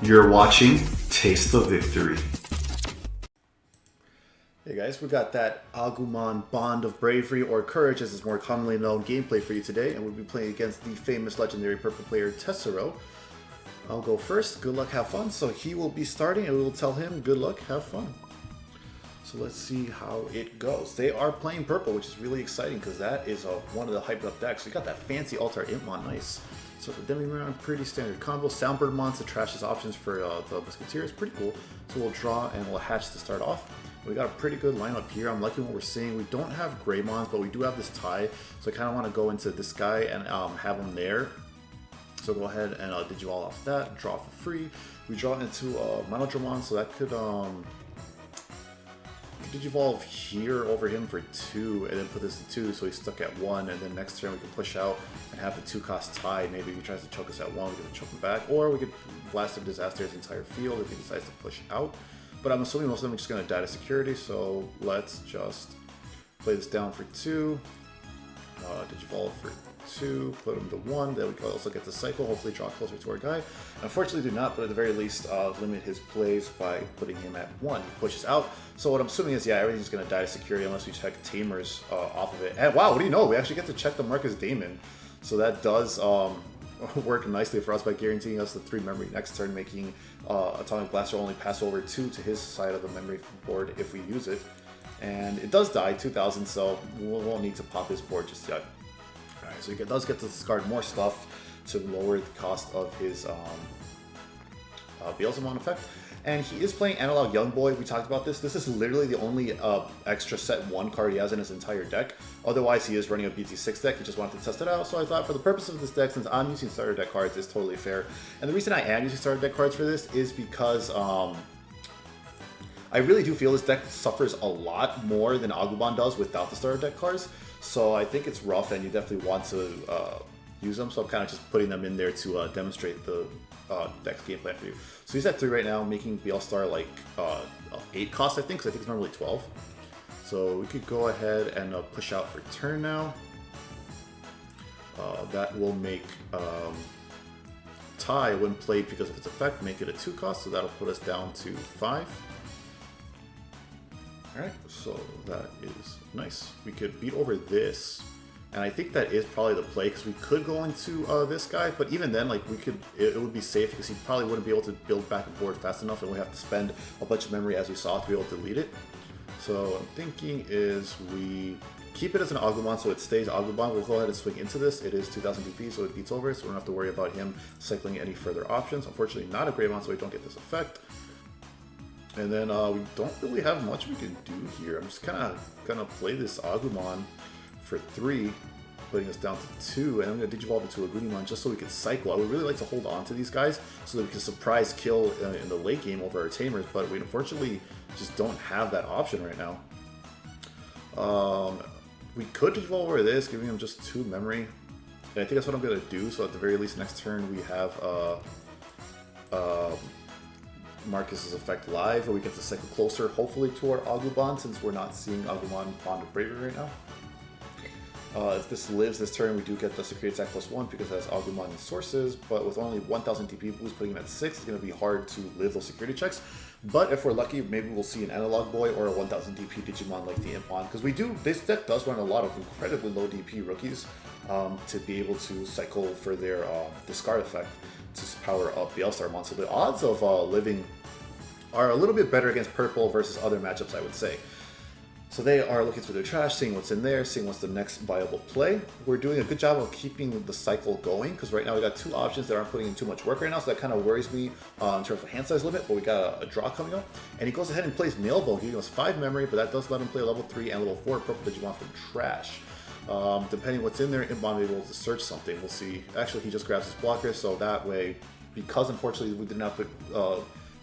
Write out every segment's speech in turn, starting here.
You're watching Taste the Victory. Hey guys, we got that Agumon Bond of Bravery or Courage as it's more commonly known gameplay for you today, and we'll be playing against the famous legendary purple player Tesero. I'll go first. Good luck, have fun. So he will be starting and we will tell him good luck, have fun. So let's see how it goes. They are playing purple, which is really exciting because that is one of the hyped up decks. We got that fancy Altar Impmon, nice. So the Digimon, pretty standard combo. Soundbird Monster trashes options for the Musketeers, pretty cool. So we'll draw and we'll hatch to start off. We got a pretty good lineup here. I'm liking what we're seeing. We don't have Greymons, but we do have this tie. So I kind of want to go into this guy and have him there. So go ahead and Digivolve off that, draw for free. We draw into Monodramon, so that could Digivolve here over him for 2, and then put this to 2, so he's stuck at 1, and then next turn we can push out and have the 2-cost tie. Maybe if he tries to choke us at 1, we can choke him back, or we could blast him disaster his entire field if he decides to push out. But I'm assuming most of them are just going to die to security, so let's just play this down for 2. Digivolve for 2, put him to 1, then we can also get the cycle, hopefully draw closer to our guy. Unfortunately do not, but at the very least limit his plays by putting him at 1. He pushes out, so what I'm assuming is, yeah, everything's going to die to security unless we check Tamers off of it. And wow, what do you know, we actually get to check the Marcus Daemon, so that does work nicely for us by guaranteeing us the 3 memory next turn, making Atomic Blaster only pass over 2 to his side of the memory board if we use it. And it does die, 2000, so we won't need to pop his board just yet. Alright, so he does get to discard more stuff to lower the cost of his Beelzemon effect. And he is playing Analog Young Boy. We talked about this. This is literally the only extra set 1 card he has in his entire deck. Otherwise, he is running a BT6 deck. He just wanted to test it out. So I thought for the purpose of this deck, since I'm using starter deck cards, it's totally fair. And the reason I am using starter deck cards for this is because I really do feel this deck suffers a lot more than Agubond does without the starter deck cards. So I think it's rough and you definitely want to use them. So I'm kind of just putting them in there to demonstrate the deck's game plan for you. So he's at 3 right now, making Beelstar like 8 cost, I think, because I think it's normally 12. So we could go ahead and push out for turn now. That will make tie, when played because of its effect, make it a 2 cost, so that'll put us down to 5. Alright, so that is nice. We could beat over this, and I think that is probably the play, because we could go into this guy, but even then, like, it would be safe, because he probably wouldn't be able to build back a board fast enough, and we have to spend a bunch of memory, as we saw, to be able to delete it. So I'm thinking is we keep it as an Agumon, so it stays Agubond. We'll go ahead and swing into this. It is 2000 DP, so it beats over, so we don't have to worry about him cycling any further options. Unfortunately, not a Greymon, so we don't get this effect. And then we don't really have much we can do here. I'm just kind of gonna play this Agumon for 3, putting us down to 2, and I'm gonna Digivolve into a Agumon just so we can cycle. I would really like to hold on to these guys so that we can surprise kill in the late game over our Tamers, but we unfortunately just don't have that option right now. We could Digivolve over this, giving him just 2 memory, and I think that's what I'm gonna do. So at the very least, next turn we have Marcus's effect live, or we get to cycle closer, hopefully, to our Agubond, since we're not seeing Agumon Bond of Bravery right now. If this lives this turn, we do get the security attack +1 because it has Agumon and sources, but with only 1000 DP boost, putting him at 6, it's going to be hard to live those security checks. But if we're lucky, maybe we'll see an Analog Boy or a 1000 DP Digimon like the Impmon, because this deck does run a lot of incredibly low DP rookies to be able to cycle for their discard effect to power up Beelstar. So the odds of living are a little bit better against purple versus other matchups, I would say. So they are looking through their trash, seeing what's in there, seeing what's the next viable play. We're doing a good job of keeping the cycle going, because right now we got 2 options that aren't putting in too much work right now, so that kind of worries me in terms of hand size limit, but we got a draw coming up. And he goes ahead and plays Nailbow, giving us 5 memory, but that does let him play level 3 and level 4 purple Digimon from trash. Depending what's in there, Impmon may be able to search something. We'll see. Actually, he just grabs his blocker, so that way, because unfortunately we did not put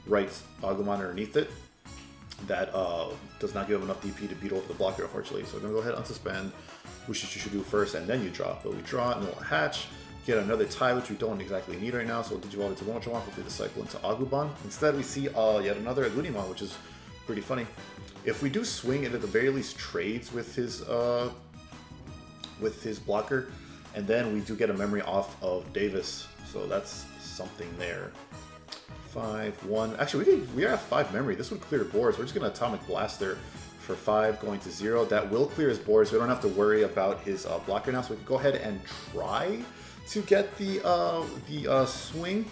right Agumon underneath it, that does not give him enough DP to beat over the blocker, unfortunately. So we're going to go ahead and unsuspend, which you should do first, and then you draw. But we draw, and then we'll hatch, get another tie, which we don't exactly need right now, so we'll Digivolve into Monodramon, hopefully the cycle into Agubond. Instead, we see yet another Agumon, which is pretty funny. If we do swing, it at the very least trades with his blocker, and then we do get a memory off of Davis, so that's something there. 5, 1. Actually, we have 5 memory. This would clear boards. We're just going to Atomic Blaster for 5, going to 0. That will clear his boards. We don't have to worry about his blocker now. So we can go ahead and try to get the swing.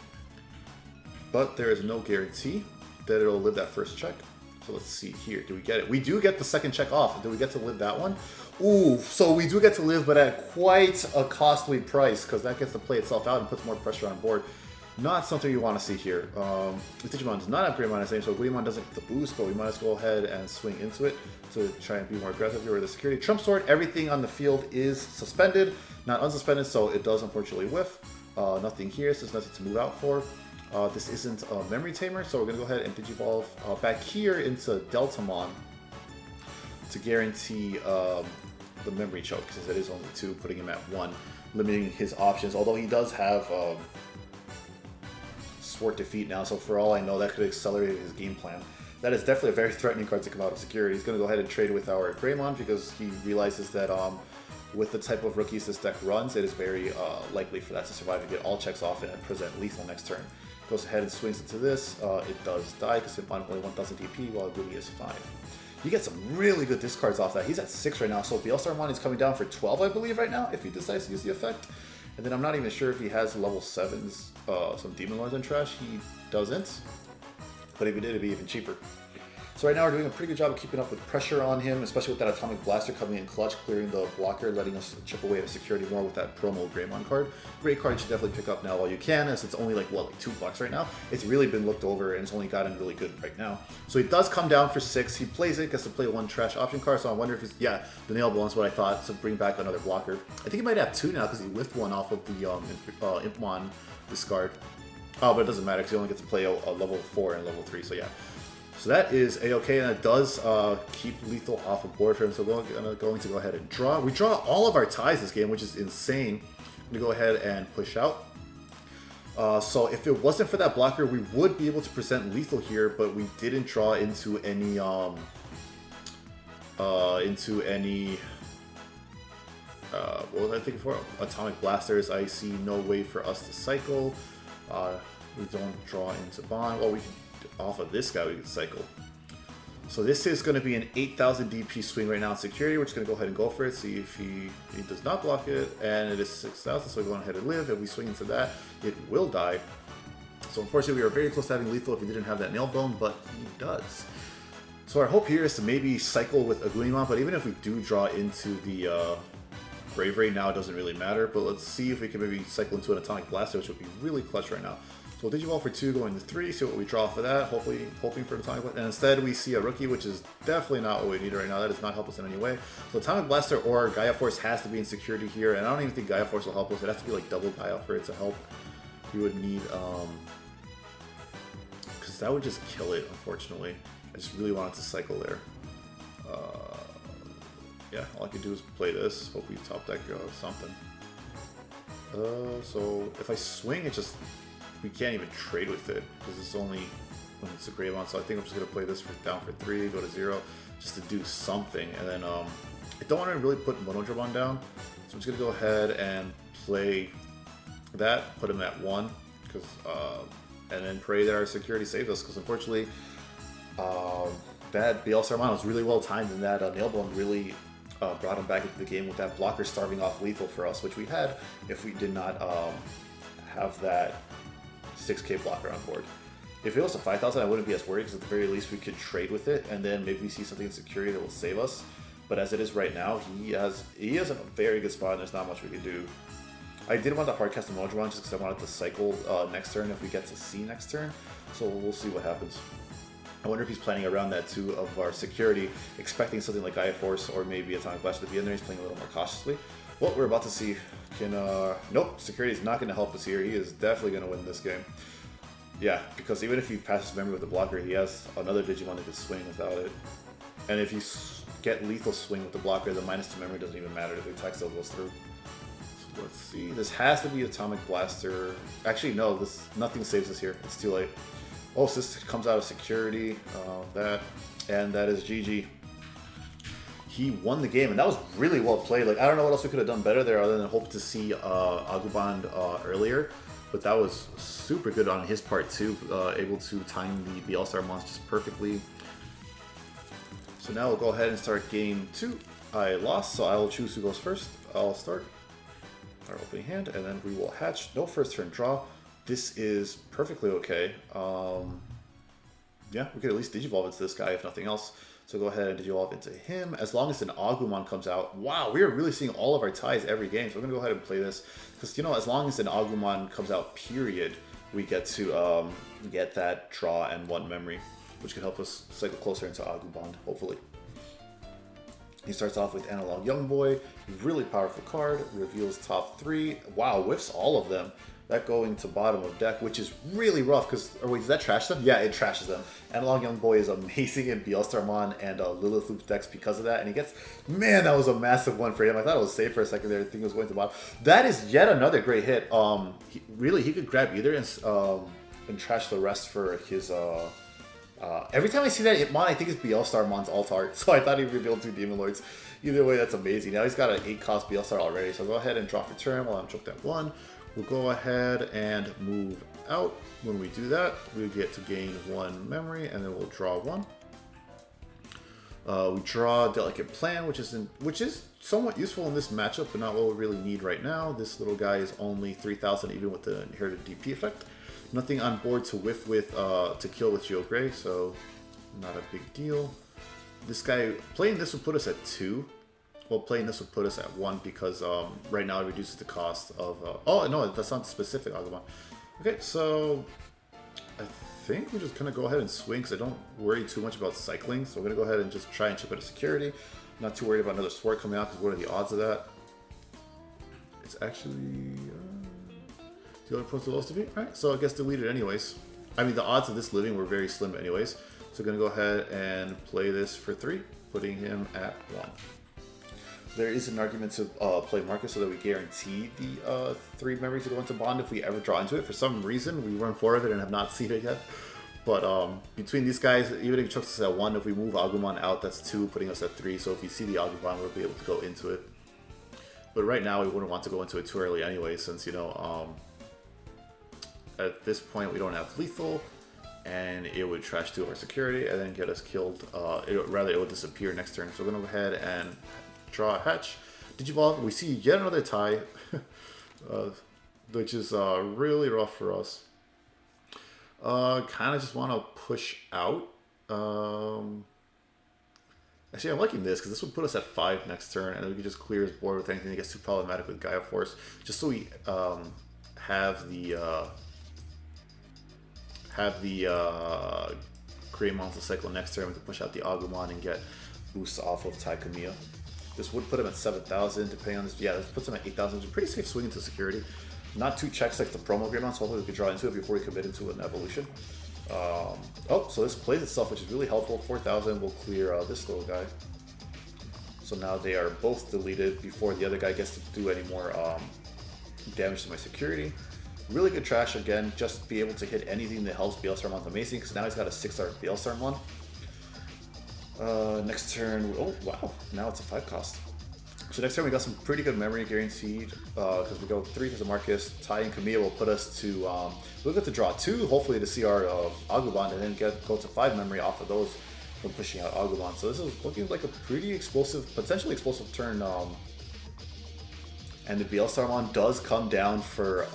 But there is no guarantee that it'll live that first check. So let's see here. Do we get it? We do get the second check off. Do we get to live that one? Ooh, so we do get to live, but at quite a costly price, because that gets to play itself out and puts more pressure on board. Not something you want to see here. The Digimon does not have Great Minus name, so Agumon doesn't get the boost, but we might as well go ahead and swing into it to try and be more aggressive here with the security. Trump Sword, everything on the field is suspended, not unsuspended, so it does unfortunately whiff. Nothing here, so there's nothing to move out for. This isn't a Memory Tamer, so we're going to go ahead and Digivolve back here into Deltamon to guarantee the Memory Choke, because it is only 2, putting him at 1, limiting his options, although he does have Sword Defeat now, so for all I know, that could accelerate his game plan. That is definitely a very threatening card to come out of security. He's going to go ahead and trade with our Greymon, because he realizes that with the type of rookies this deck runs, it is very likely for that to survive and get all checks off and present lethal next turn. Goes ahead and swings into this. It does die because it only 1000 DP, while Agumi is 5. You get some really good discards off that. He's at 6 right now, so Bielsarmon is coming down for 12, I believe, right now, if he decides to use the effect. And then I'm not even sure if he has level 7s, some Demon Lords and trash. He doesn't. But if he did, it'd be even cheaper. So right now we're doing a pretty good job of keeping up with pressure on him, especially with that Atomic Blaster coming in clutch, clearing the blocker, letting us chip away at security more with that promo Greymon card. Great card you should definitely pick up now while you can, as it's only like 2 bucks right now. It's really been looked over and it's only gotten really good right now. So he does come down for 6. He plays it, gets to play 1 trash option card, so I wonder if it's, yeah, the Nail Bone is what I thought, to bring back another blocker. I think he might have 2 now because he whiffed 1 off of the Impmon discard. Oh, but it doesn't matter because he only gets to play a level 4 and level 3, so yeah. So that is A-okay, and it does keep lethal off the board for him, so we're going to go ahead and draw. We draw all of our ties this game, which is insane. I'm going to go ahead and push out. So if it wasn't for that blocker, we would be able to present lethal here, but we didn't draw into any, what was I thinking for? Atomic Blasters. I see no way for us to cycle. We don't draw into Bond. Well, we can, off of this guy, we can cycle. So this is going to be an 8000 DP swing right now in security. We're just going to go ahead and go for it, see if he does not block it, and it is 6000, so we go ahead and live. If we swing into that, it will die. So unfortunately, we are very close to having lethal if he didn't have that Nail Bone, but he does. So our hope here is to maybe cycle with Agumon, but even if we do draw into the Brave Ray now, it doesn't really matter. But let's see if we can maybe cycle into an Atomic Blaster, which would be really clutch right now. So we'll Digivolve for 2, going to 3, see what we draw for that, hopefully hoping for an Atomic Blaster. And instead we see a Rookie, which is definitely not what we need right now. That does not help us in any way. So Atomic Blaster or Gaia Force has to be in security here, and I don't even think Gaia Force will help us. It has to be like double Gaia for it to help. We would need, because that would just kill it, unfortunately. I just really wanted to cycle there. Yeah, all I can do is play this, hope we top deck something. So if I swing, it just, we can't even trade with it because it's only when it's a Greymon. So I think I'm just gonna play this for down for 3, go to 0, just to do something. And then I don't want to really put Monodramon down, so I'm just gonna go ahead and play that, put him at 1, because and then pray that our security saves us. Because unfortunately, that Bielsarmon was really well timed, and that Nailbone really brought him back into the game with that blocker starving off lethal for us, which we had if we did not have that 6k blocker on board. If it was a 5000, I wouldn't be as worried, because at the very least we could trade with it, and then maybe we see something in security that will save us. But as it is right now, he is in a very good spot, and there's not much we can do. I did want to hardcast the Monodramon just because I wanted to cycle next turn if we get to C next turn, so we'll see what happens. I wonder if he's planning around that 2 of our security, expecting something like Gaia Force or maybe Atomic Blast to be in there. He's playing a little more cautiously. Well, we're about to see. Nope, security is not going to help us here. He is definitely going to win this game. Yeah, because even if he passes memory with the blocker, he has another Digimon that can swing without it. And if you get lethal swing with the blocker, the -2 memory doesn't even matter. The attack still goes through. So let's see. This has to be Atomic Blaster. Actually, no. Nothing saves us here. It's too late. Oh, so this comes out of security. And that is GG. He won the game, and that was really well played. Like, I don't know what else we could have done better there other than hope to see Agubond earlier. But that was super good on his part too, able to time the BL-Star monsters perfectly. So now we'll go ahead and start game 2. I lost, so I will choose who goes first. I'll start our opening hand, and then we will hatch. No first turn draw. This is perfectly okay. Yeah, we could at least Digivolve into this guy if nothing else. So go ahead and Digivolve into him. As long as an Agumon comes out. Wow, we are really seeing all of our ties every game. So we're going to go ahead and play this. Because, you know, as long as an Agumon comes out, period, we get to get that draw and 1 memory, which can help us cycle closer into Agubond, hopefully. He starts off with Analog Young Boy. Really powerful card. Reveals top 3. Wow, whiffs all of them. That going to bottom of deck, which is really rough because, or wait, does that trash them? Yeah, it trashes them. Analog Young Boy is amazing in BL-Starmon and Lilith Loop decks because of that. And he gets, man, that was a massive one for him. I thought it was safe for a second there. I think it was going to bottom. That is yet another great hit. He could grab either and trash the rest for his. Every time I see that Hitmon, I think it's BL-Starmon's alt art. So I thought he revealed 2 Demon Lords. Either way, that's amazing. Now he's got an 8 cost BL-Star already. So go ahead and draw for turn while I'm choked at 1. We'll go ahead and move out. When we do that, we get to gain 1 memory, and then we'll draw 1. We draw Delicate Plan, which is somewhat useful in this matchup, but not what we really need right now. This little guy is only 3,000, even with the inherited DP effect. Nothing on board to whiff with, to kill with Geo Gray, so not a big deal. This guy, playing this would put us at 2. Well, playing this would put us at 1 because right now it reduces the cost of... oh, no, that's not specific Agumon. Okay, so I think we just kind of go ahead and swing because I don't worry too much about cycling. So we're going to go ahead and just try and chip out a security. Not too worried about another sword coming out because what are the odds of that? It's actually... the other opponent's the lowest to be? Alright, so it gets deleted anyways. I mean, the odds of this living were very slim anyways. So we're going to go ahead and play this for 3, putting him at 1. There is an argument to play Marcus so that we guarantee the 3 memory to go into Bond if we ever draw into it. For some reason, we run 4 of it and have not seen it yet. But between these guys, even if he chucks us at 1, if we move Agumon out, that's 2, putting us at 3. So if we see the Agumon, we'll be able to go into it. But right now, we wouldn't want to go into it too early anyway, since, you know, at this point, we don't have lethal. And it would trash 2 of our security and then get us killed. It would disappear next turn. So we're going to go ahead and draw a hatch. Digivolve, we see yet another tie, which is really rough for us. Kind of just want to push out. Actually, I'm liking this because this would put us at 5 next turn, and then we can just clear his board with anything that gets too problematic with Gaia Force, just so we have the create monster cycle next turn. We can push out the Agumon and get boosts off of Taikamiya. This would put him at 7,000, depending on this. Yeah, this puts him at 8,000, which is a pretty safe swing into security. Not 2 checks like the promo Greymon, so hopefully we can draw into it before we commit into an evolution. Oh, so this plays itself, which is really helpful. 4,000 will clear this little guy. So now they are both deleted before the other guy gets to do any more damage to my security. Really good trash again, just be able to hit anything that helps BL-Starmon's amazing, because now he's got a 6-star BL-Starmon. Next turn, oh wow, now it's a 5 cost. So next turn we got some pretty good memory guaranteed, because we go 3 because of Marcus. Tai and Kamiya will put us to, we'll get to draw 2, hopefully to see our Agubond, and then go to 5 memory off of those from pushing out Agubond. So this is looking like a pretty explosive, potentially explosive turn. And the BL-Starmon does come down for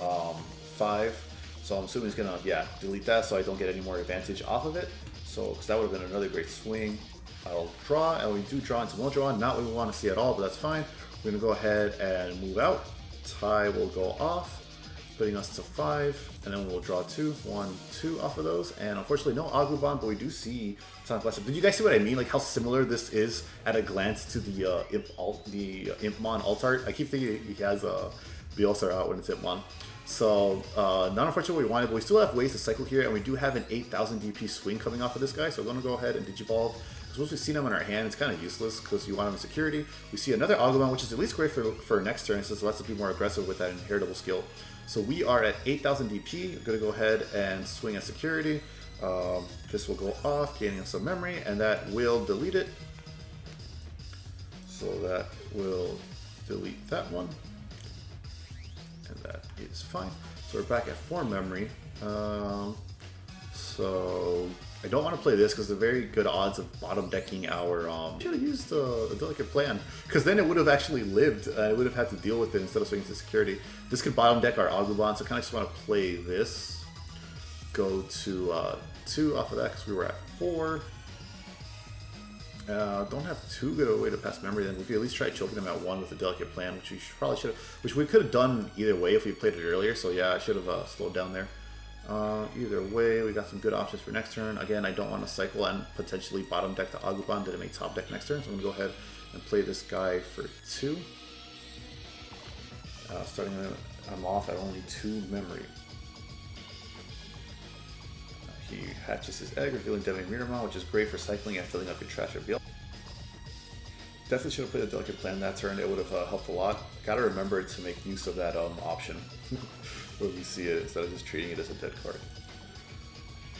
5, so I'm assuming he's gonna, yeah, delete that so I don't get any more advantage off of it. So, because that would have been another great swing. I'll draw, and we do draw into more draw, not what we want to see at all, but that's fine. We're going to go ahead and move out. Tai will go off, putting us to 5, and then we'll draw 2, 1, 2 off of those. And unfortunately, no Agubond, but we do see Sonic Blaster. Did you guys see what I mean? Like how similar this is at a glance to the Impmon alt art? I keep thinking he has a BL-Star out when it's Impmon. So, not unfortunately what we wanted, but we still have ways to cycle here, and we do have an 8,000 DP swing coming off of this guy, so we're going to go ahead and Digivolve. Once we've seen him in our hand, it's kind of useless because you want him in security. We see another Agumon, which is at least great for next turn, since it lets us be more aggressive with that inheritable skill. So we are at 8,000 DP. I'm going to go ahead and swing at security. This will go off, gaining us some memory, and that will delete it. So that will delete that one. And that is fine. So So we're back at 4 memory. So I don't want to play this because the very good odds of bottom decking our. Should have used the delicate plan because then it would have actually lived. I would have had to deal with it instead of swinging to security. This could bottom deck our Agubond, so I kind of just want to play this. Go to 2 off of that because we were at 4. Don't have too good a way to pass memory. Then we could at least try choking them at 1 with a delicate plan, which we probably should have. Which we could have done either way if we played it earlier. So yeah, I should have slowed down there. Either way, we got some good options for next turn. Again, I don't want to cycle and potentially bottom deck the Agubond to make top deck next turn. So I'm gonna go ahead and play this guy for 2. Starting, I'm off at only 2 memory. He hatches his egg, revealing Devin Miramon, which is great for cycling and filling up your trash or BL. Definitely should have played a delicate plan that turn. It would have helped a lot. Gotta remember to make use of that option when we see it instead of just treating it as a dead card.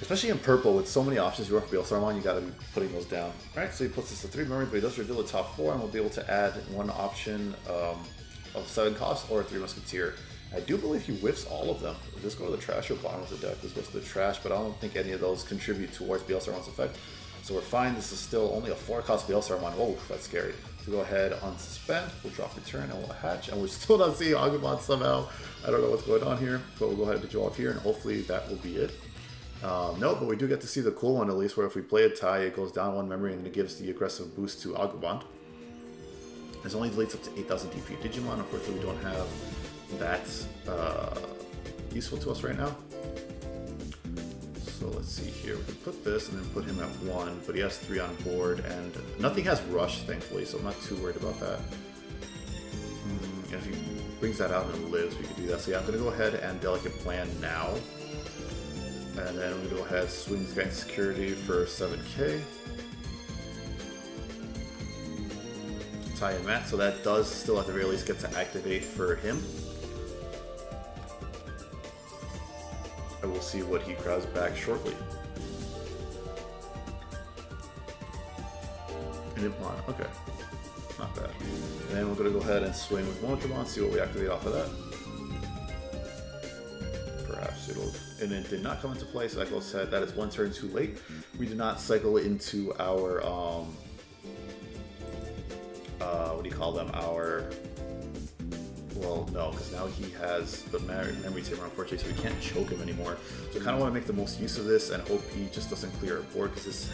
Especially in purple with so many options you want for Saruman, you gotta be putting those down. Alright, so he puts this to 3 memory, but he does reveal the top 4, and we'll be able to add 1 option of 7 cost or 3 Musketeer. I do believe he whiffs all of them. Just go to the trash or bottom of the deck. This goes to the trash, but I don't think any of those contribute towards Saruman's effect. So we're fine. This is still only a 4-cost Saruman. Oh, that's scary. So go ahead, unsuspend. We'll drop return and we'll hatch. And we're still not seeing Agubond somehow. I don't know what's going on here, but we'll go ahead and draw off here, and hopefully that will be it. No, but we do get to see the cool one at least, where if we play a tie, it goes down 1 memory and then it gives the aggressive boost to Agubond. This only deletes up to 8,000 DP Digimon. Unfortunately, we don't have that's useful to us right now. So let's see here. We can put this and then put him at 1, but he has 3 on board, and nothing has rush, thankfully, so I'm not too worried about that. And if he brings that out and lives, we could do that. So yeah, I'm going to go ahead and delicate plan now. And then we go ahead, swing this guy into security for 7k. Tie and Matt, so that does still at the very least get to activate for him. And we'll see what he grabs back shortly. And Implant, okay. Not bad. And then we're going to go ahead and swing with Monotron, see what we activate off of that. Perhaps it'll... And it did not come into play, so that goes said that is 1 turn too late. We did not cycle into our... what do you call them? Our... Well, no, because now he has the memory tamer, unfortunately, so we can't choke him anymore. So I kind of want to make the most use of this and hope he just doesn't clear our board, because this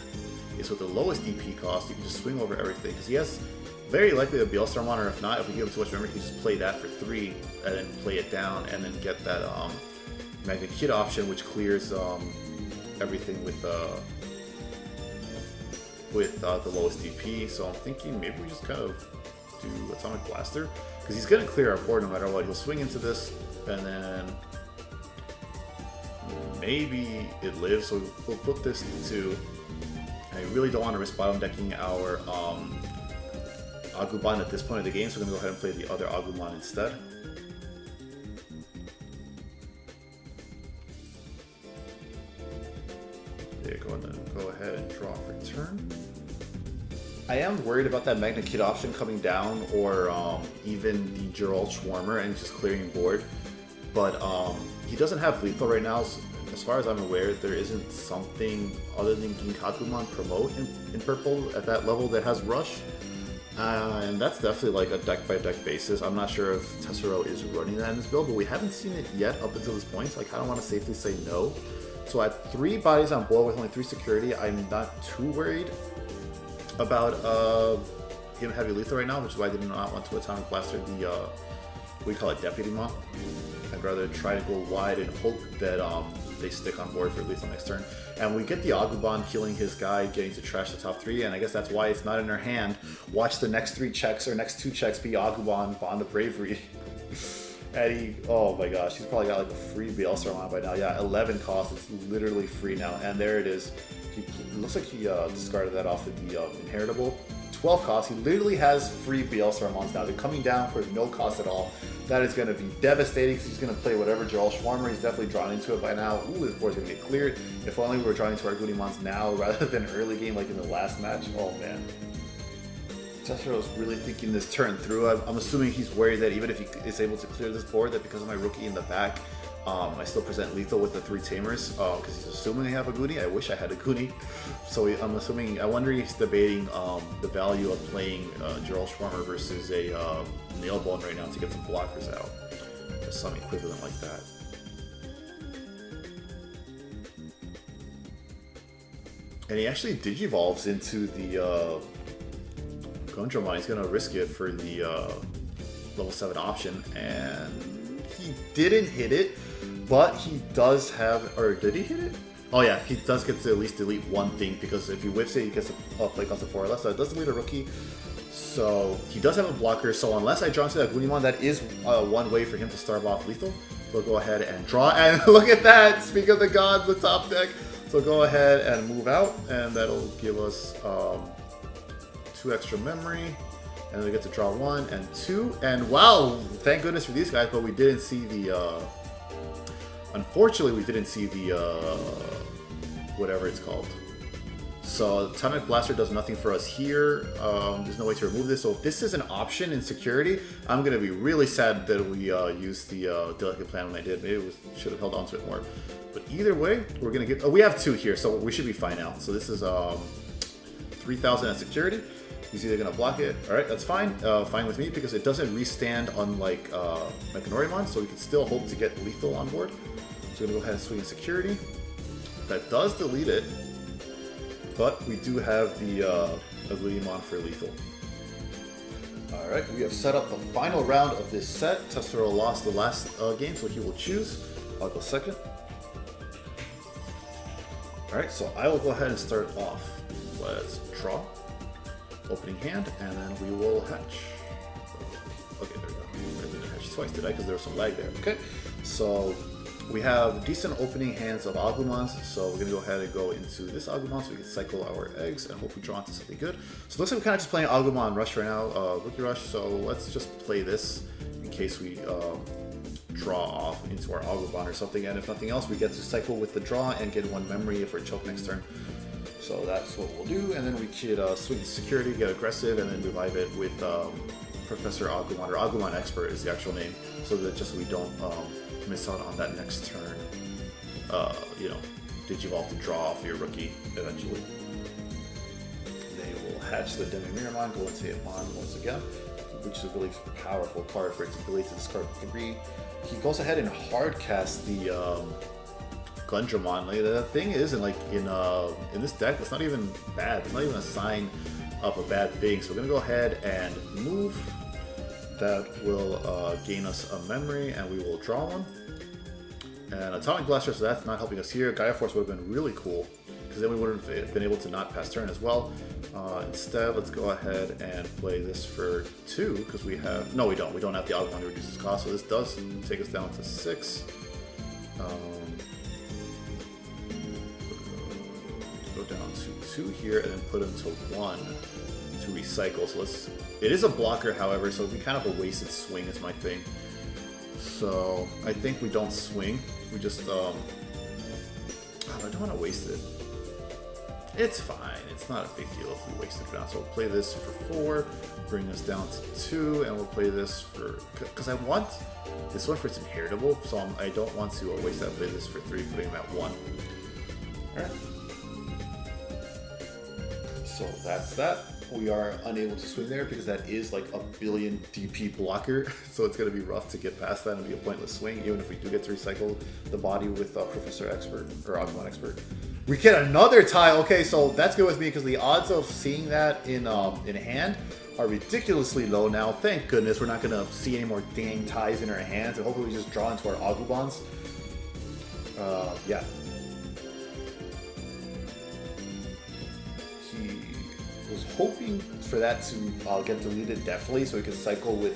is with the lowest DP cost. You can just swing over everything, because he has very likely a Saruman, or if not, if we give him too much memory, he can just play that for 3 and then play it down and then get that Magnet Kid option, which clears everything with the lowest DP. So I'm thinking maybe we just kind of do Atomic Blaster, because he's going to clear our board no matter what. He'll swing into this, and then maybe it lives, so we'll put this to 2. I really don't want to risk bottom decking our Agubond at this point of the game, so we're going to go ahead and play the other Agumon instead. There you go, and then go ahead and draw for turn. I am worried about that Magnet Kid option coming down, or even the Gerald Schwarmer and just clearing board. But he doesn't have lethal right now. So as far as I'm aware, there isn't something other than Ginkagumon promote in purple at that level that has rush. And that's definitely like a deck by deck basis. I'm not sure if Tesero is running that in this build, but we haven't seen it yet up until this point, so I kind of want to safely say no. So at 3 bodies on board with only 3 security, I'm not too worried about him heavy lethal right now, which is why I did not want to Atomic Blaster the we call it Deputy Mon. I'd rather try to go wide and hope that they stick on board for lethal next turn. And we get the Agubond killing his guy, getting to trash the top 3, and I guess that's why it's not in our hand. Watch the next 3 checks, or next 2 checks, be Agubond, Bond of Bravery. And he, oh my gosh, he's probably got like a free Saruman by now. Yeah, 11 cost, it's literally free now, and there it is. It looks like he discarded that off of the inheritable. 12 cost, he literally has free Sarumans now. They're coming down for no cost at all. That is going to be devastating, because he's going to play whatever Gerald Schwarmer. He's definitely drawn into it by now. Ooh, this board's going to get cleared. If only we were drawing into our Goodymons now rather than early game like in the last match. Oh man. Tesero's really thinking this turn through. I'm assuming he's worried that even if he is able to clear this board, that because of my rookie in the back, I still present lethal with the 3 tamers because he's assuming I have a Goonie. I wish I had a Goonie. So I'm assuming, I wonder if he's debating the value of playing Gerald Schwarmer versus a Nailbone right now to get some blockers out. Or some equivalent like that. And he actually digivolves into the Gundramon. He's going to risk it for the level 7 option. And he didn't hit it, but he does have... Or did he hit it? Oh yeah, he does get to at least delete one thing, because if he whiffs it, he gets a play cost of 4 or less. So it does delete a rookie. So he does have a blocker. So unless I draw into that Agumon, that is one way for him to start off lethal. So go ahead and draw. And look at that! Speak of the gods, the top deck. So go ahead and move out, and that'll give us 2 extra memory. And then we get to draw 1 and 2. And wow, thank goodness for these guys, but we didn't see the... Unfortunately, we didn't see the... whatever it's called. So Atomic Blaster does nothing for us here. There's no way to remove this. So if this is an option in security, I'm going to be really sad that we used the Delicate Plan when I did. Maybe we should have held on to it more. But either way, we're going to get... Oh, we have 2 here, so we should be fine now. So this is 3,000 at security. He's either going to block it. Alright, that's fine. Fine with me, because it doesn't restand unlike Mechanorimon, so we can still hope to get lethal on board. So we're going to go ahead and swing in security. That does delete it, but we do have the Agumon for lethal. Alright, we have set up the final round of this set. Tesero lost the last game, so he will choose. I'll go second. Alright, so I will go ahead and start off. Let's draw. Opening hand, and then we will hatch. Okay, there we go. I didn't hatch twice, did I? Because there was some lag there. Okay, so we have decent opening hands of Agumons, so we're going to go ahead and go into this Agumon so we can cycle our eggs and hope we draw into something good. So it looks like we're kind of just playing Agumon Rush right now, Rookie Rush, so let's just play this in case we draw off into our Agubon or something, and if nothing else, we get to cycle with the draw and get 1 memory if we're choke next turn. So that's what we'll do, and then we could swing security, get aggressive, and then revive it with Professor Agumon, or Agumon Expert is the actual name, so that just we don't miss out on that next turn. You know, Digivolve to draw off your rookie eventually. They will hatch the Demi-Miramon, go into it on once again, which is a really powerful card for its ability to discard 3. He goes ahead and hardcast the Gundramon. Like, the thing is, in this deck, it's not even bad. It's not even a sign of a bad thing. So we're gonna go ahead and move. That will gain us a memory, and we will draw 1. And Atomic Blaster, so that's not helping us here. Gaia Force would have been really cool, because then we would have been able to not pass turn as well. Instead, let's go ahead and play this for 2, because we have... No, we don't. We don't have the Agumon to reduce its cost, so this does take us down to 6. Go down to 2 here, and then put them to 1 to recycle. So let's... It is a blocker, however, so it'd be kind of a wasted swing is my thing. So I think we don't swing. We just... I don't want to waste it. It's fine. It's not a big deal if we waste it now. So we'll play this for 4, bring us down to 2, and we'll play this for... Because I want this one for its inheritable, so I don't want to waste that. Play this for 3, putting them at 1. Alright. So that's that. We are unable to swing there because that is like a billion DP blocker, so it's going to be rough to get past that and be a pointless swing, even if we do get to recycle the body with Professor Expert, or Agumon Expert. We get another tie! Okay, so that's good with me because the odds of seeing that in hand are ridiculously low now. Thank goodness we're not going to see any more dang ties in our hands, and hopefully we just draw into our Agubons. Yeah. Was hoping for that to get deleted definitely, so we can cycle with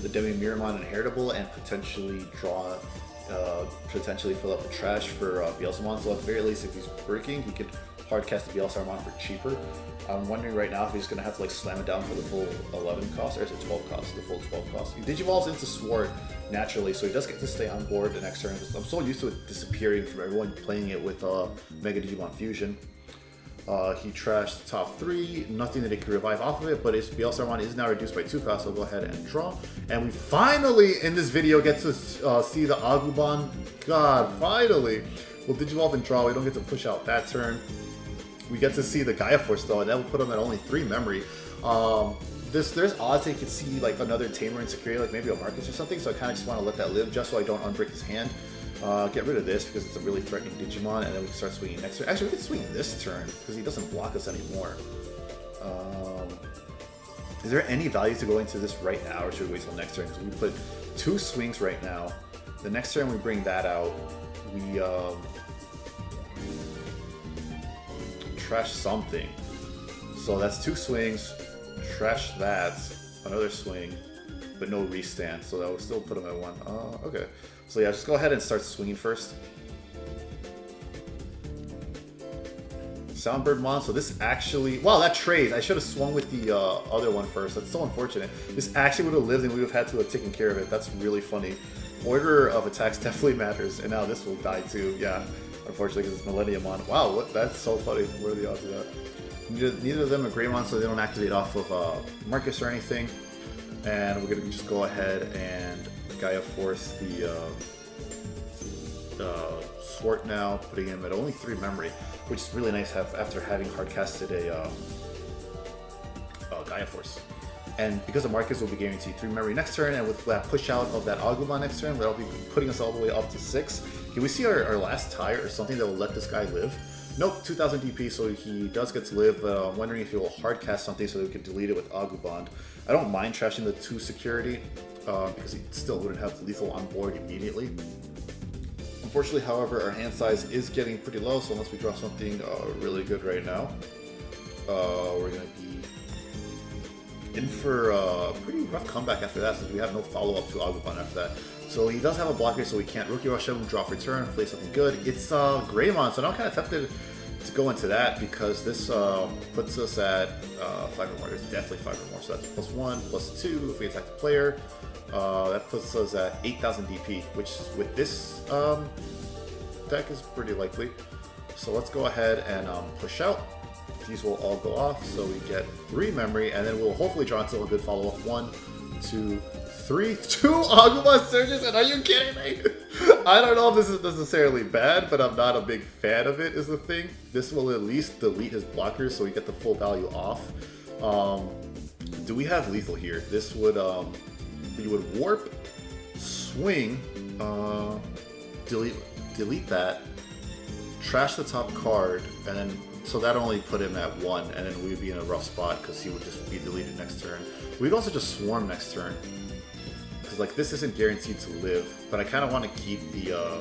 the Demi-Miramon Inheritable and potentially draw, potentially fill up the trash for Bielsamon. So at the very least, if he's breaking, he could hardcast the Bielsamon for cheaper. I'm wondering right now if he's going to have to like slam it down for the full 11 cost, or is it 12 cost? The full 12 cost. He digivolves into Sword naturally, so he does get to stay on board the next turn. I'm so used to it disappearing from everyone playing it with Mega Digimon Fusion. He trashed the top 3, nothing that he could revive off of it, but his BL-Starmon is now reduced by 2 costs, so we'll go ahead and draw. And we finally, in this video, get to see the Agubond. God, finally! We'll Digivolve and draw, we don't get to push out that turn. We get to see the Gaia Force though, and that will put him at only 3 memory. There's odds that you could see like another Tamer in security, like maybe a Marcus or something, so I kind of just want to let that live, just so I don't unbreak his hand. Get rid of this because it's a really threatening Digimon, and then we can start swinging next turn. Actually, we can swing this turn because he doesn't block us anymore. Is there any value to go into this right now, or should we wait till next turn? Because we put 2 swings right now. The next turn we bring that out. We trash something. So that's 2 swings. Trash that. Another swing, but no restand. So that will still put him at 1. Okay. So yeah, just go ahead and start swinging first. Soundbird Mon, so this actually... Wow, that trades. I should have swung with the other one first. That's so unfortunate. This actually would have lived and we would have had to have taken care of it. That's really funny. Order of attacks definitely matters. And now this will die too. Yeah, unfortunately because it's Millennium Mon. Wow, that's so funny. What are the odds of that? Neither of them are Greymon, so they don't activate off of Marcus or anything. And we're going to just go ahead and Gaia Force the Swart now, putting him at only 3 memory, which is really nice after having hardcasted a Gaia Force. And because of Marcus, we'll be guaranteed 3 memory next turn, and with that push out of that Agubond next turn, that'll be putting us all the way up to 6. Can we see our last tire or something that will let this guy live? Nope, 2000 DP, so he does get to live. I'm wondering if he will hardcast something so that we can delete it with Agubond. I don't mind trashing the 2 security, because he still wouldn't have lethal on board immediately. Unfortunately, however, our hand size is getting pretty low, so unless we draw something really good right now, we're going to be in for a pretty rough comeback after that, since we have no follow-up to Agubond after that. So he does have a blocker, so we can't Rookie Rush him, draw for turn, play something good. It's Greymon, so now I'm kind of tempted to go into that because this puts us at 5 or more. There's definitely 5 or more, so that's +1, +2 if we attack the player. That puts us at 8000 DP, which with this deck is pretty likely. So let's go ahead and push out. These will all go off, so we get 3 memory, and then we'll hopefully draw into a good follow-up. 1, 2, 3, 2 Agubond Surges, and are you kidding me? I don't know if this is necessarily bad, but I'm not a big fan of it, is the thing. This will at least delete his blockers so we get the full value off. Do we have lethal here? This would, we would warp, swing, delete that, trash the top card, and then, so that only put him at 1, and then we'd be in a rough spot because he would just be deleted next turn. We'd also just swarm next turn. Like, this isn't guaranteed to live, but I kind of want to keep the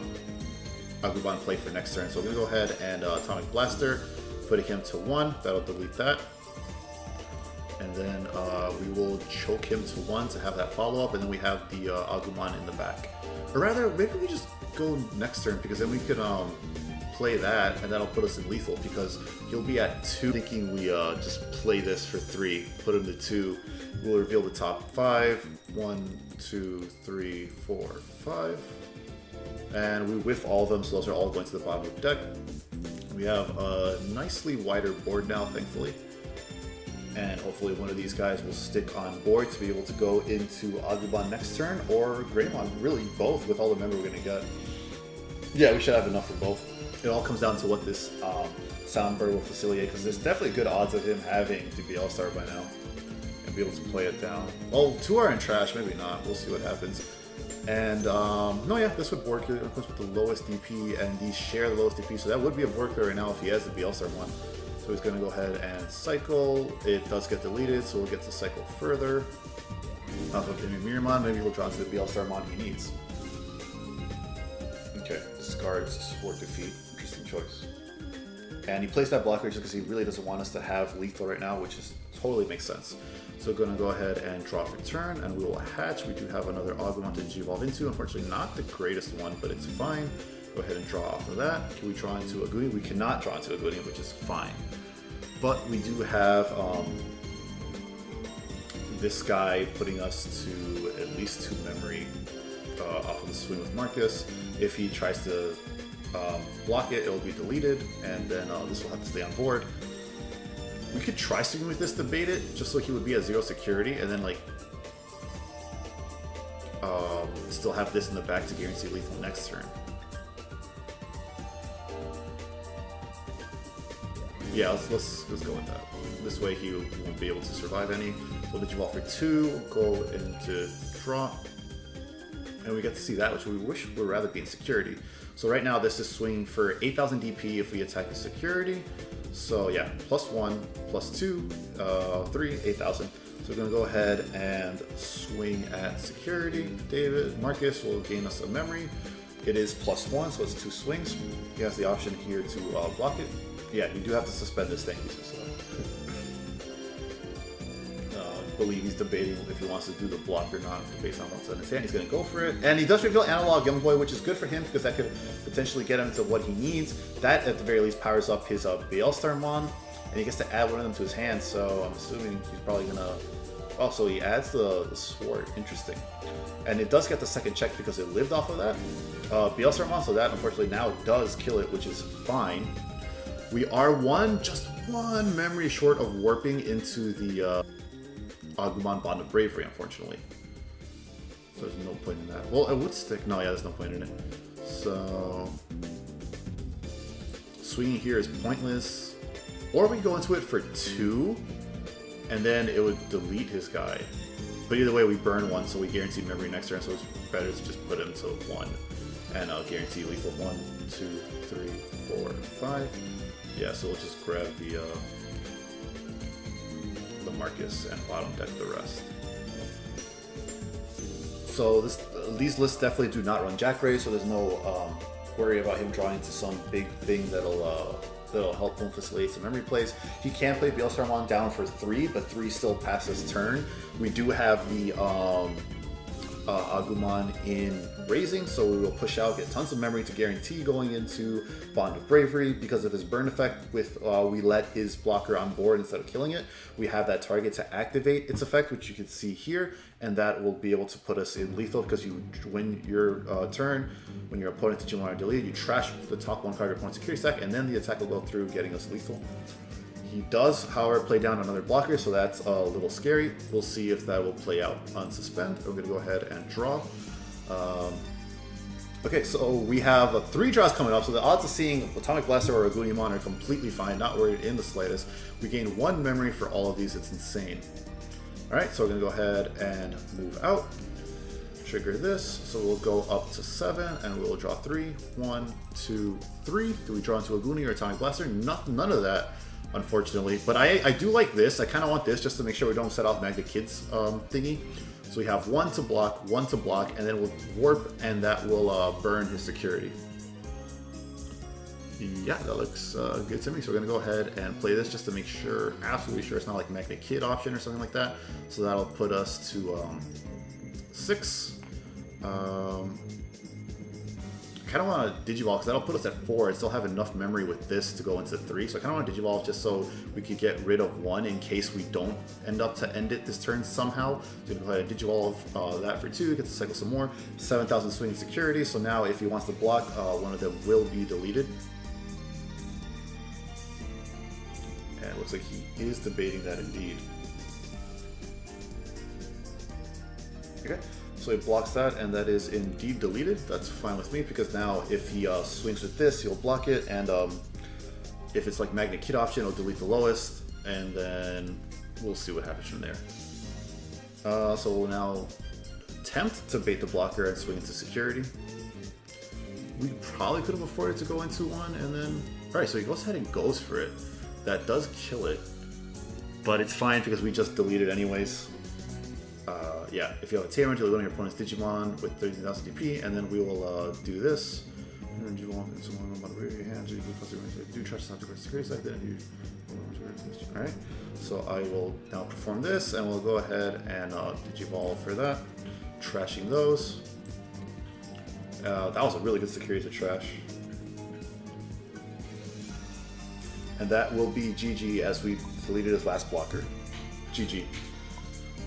Agubond play for next turn. So I'm going to go ahead and Atomic Blaster, putting him to 1. That'll delete that. And then we will choke him to 1 to have that follow-up, and then we have the Agumon in the back. Or rather, maybe we just go next turn, because then we could play that, and that'll put us in lethal, because he'll be at 2. Thinking we just play this for 3, put him to 2. We'll reveal the top 5. 1, 2, 3, 4, 5. And we whiff all of them, so those are all going to the bottom of the deck. We have a nicely wider board now, thankfully. And hopefully one of these guys will stick on board to be able to go into Agubond next turn, or Greymon, really both, with all the memory we're going to get. Yeah, we should have enough for both. It all comes down to what this Soundbird will facilitate, because there's definitely good odds of him having to be All-Star by now and be able to play it down. Well, 2 are in trash, maybe not. We'll see what happens. And, no, yeah, this would board clear, of course, with the lowest DP, and these share the lowest DP, so that would be a board clear right now if he has the BL-Star one. So he's going to go ahead and cycle. It does get deleted, so we'll get to cycle further. Off of Miramon, maybe he'll draw into the BL-Star mon he needs. Okay, discards Sport Defeat. Interesting choice. And he plays that blocker just because he really doesn't want us to have lethal right now, which is totally makes sense. So we're going to go ahead and draw for turn, and we will hatch. We do have another Agumon to Digivolve into. Unfortunately, not the greatest one, but it's fine. Go ahead and draw off of that. Can we draw into Agubond? We cannot draw into Agubond, which is fine. But we do have this guy putting us to at least 2 memory off of the swing with Marcus. If he tries to block it, it'll be deleted, and then this will have to stay on board. We could try swinging with this to bait it, just so he would be at 0 security, and then like still have this in the back to guarantee lethal next turn. Yeah, let's go with that. This way he won't be able to survive any. So Digivolve for 2, go into draw, and we get to see that, which we wish would rather be in security. So right now this is swinging for 8,000 DP if we attack the security. So yeah, +1, +2, 3, 8,000. So we're gonna go ahead and swing at security. Marcus will gain us a memory. It is +1, so it's 2 swings. He has the option here to block it. Yeah, you do have to suspend this thing. I believe he's debating if he wants to do the block or not based on what's in his hand. He's going to go for it. And he does reveal Analog Young Boy, which is good for him because that could potentially get him to what he needs. That, at the very least, powers up his Baelstar-mon, and he gets to add one of them to his hand, so I'm assuming he's probably going to... Oh, so he adds the sword. Interesting. And it does get the second check because it lived off of that. Baelstar-mon, so that, unfortunately, now does kill it, which is fine. We are just one memory short of warping into the Agubond Bond of Bravery, unfortunately. So there's no point in that. Well, it would stick. No, yeah, there's no point in it. So swinging here is pointless. Or we go into it for 2, and then it would delete his guy. But either way, we burn 1, so we guarantee memory next turn, so it's better to just put him to 1. And I'll guarantee lethal 1, 2, 3, 4, 5. Yeah, so we'll just grab the Marcus and bottom deck the rest. So these lists definitely do not run Jackray, so there's no worry about him drawing into some big thing that'll help him facilitate some memory plays. He can play Baelstar-mon down for 3, but 3 still passes turn. We do have the Agumon in raising, so we will push out, get tons of memory to guarantee going into Bond of Bravery. Because of his burn effect, with we let his blocker on board instead of killing it, we have that target to activate its effect, which you can see here, and that will be able to put us in lethal because you win your turn. When your opponent Digimon are deleted, you trash the top 1 card of your opponent's security stack, and then the attack will go through, getting us lethal. He does, however, play down another blocker, so that's a little scary. We'll see if that will play out on suspend. We're going to go ahead and draw. Okay, so we have 3 draws coming up, so the odds of seeing Atomic Blaster or Agumon are completely fine, not worried in the slightest. We gain 1 memory for all of these, it's insane. Alright, so we're going to go ahead and move out. Trigger this, so we'll go up to 7, and we'll draw 3. 1, 2, 3. Do we draw into a Goonie or Atomic Blaster? None of that, unfortunately. But I do like this. I kind of want this just to make sure we don't set off Magna Kid's thingy. So we have 1 to block, 1 to block, and then we'll warp, and that will burn his security. Yeah, that looks good to me. So we're going to go ahead and play this just to make sure, absolutely sure it's not like Magna Kid option or something like that. So that'll put us to 6. I kind of want to Digivolve because that'll put us at 4 and still have enough memory with this to go into 3. So I kind of want to Digivolve just so we could get rid of 1 in case we don't end up to end it this turn somehow. So we can go ahead and Digivolve that for 2, get to cycle some more. 7,000 swing security, so now if he wants to block, one of them will be deleted. And it looks like he is debating that indeed. Okay. So he blocks that, and that is indeed deleted. That's fine with me, because now if he swings with this, he'll block it, and if it's like Magna Kid option, it'll delete the lowest, and then we'll see what happens from there. So we'll now attempt to bait the blocker and swing into security. We probably could have afforded to go into 1, and then... Alright, so he goes ahead and goes for it. That does kill it, but it's fine because we just delete it anyways. Yeah, if you have a Tamer, you'll go on your opponent's Digimon with 13,000 DP, and then we will do this. And then you want someone on your hands, you do trust to have security side, then you. Alright, so I will now perform this, and we'll go ahead and Digivolve for that. Trashing those. That was a really good security to trash. And that will be GG as we deleted his last blocker. GG.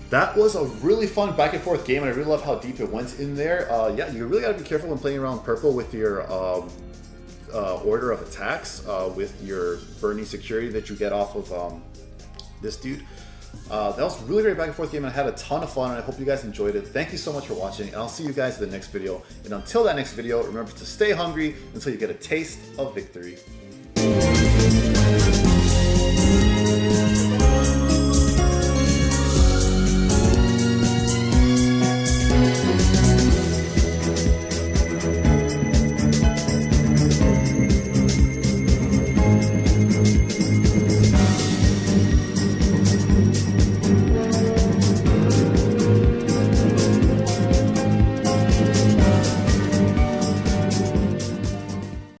That was a really fun back and forth game, and I really love how deep it went in there. Yeah, you really gotta be careful when playing around purple with your order of attacks with your burning security that you get off of this dude. That was a really great back and forth game, and I had a ton of fun, and I hope you guys enjoyed it. Thank you so much for watching, and I'll see you guys in the next video. And until that next video, remember to stay hungry until you get a taste of victory.